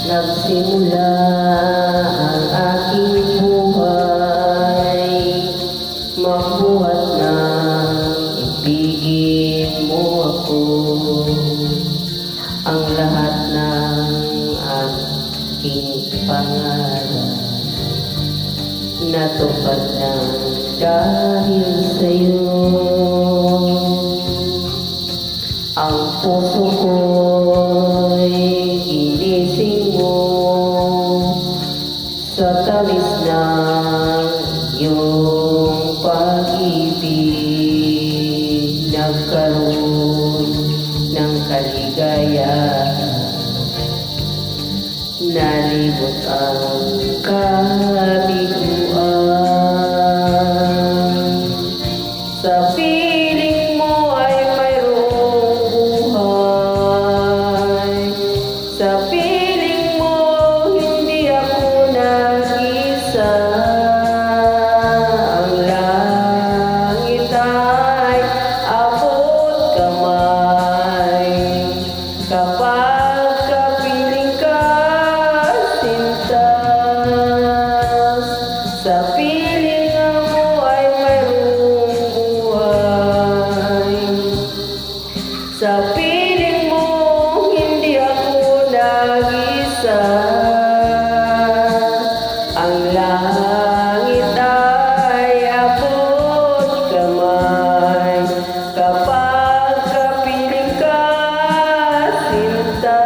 Nagsimula ang aking buhay, mabuhat nang ibigin mo ako. Ang lahat ng aking pangarap natupad lang dahil sa'yo. Ang puso ko'y ginising mo sa tamis ng iyong pag-ibig. Nagkaroon ng kaligayahan, nalibot ang kabiguan. Sa piling mo ay mayroong buhay, sa piling mo hindi ako nag-isa. Ang langit ay abot kamay kapag kapiling ka, sinta. Sa piling mo ay mayroong buhay, sa piling mo hindi ako nag-isa. Ang langit ay abot kamay kapag kapiling ka, sinta.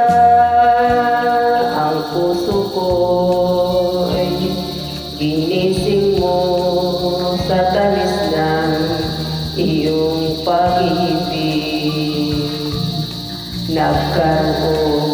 Ang puso ko ay ginising mo sa tamis ng iyong pag-ibig. Nagkaroon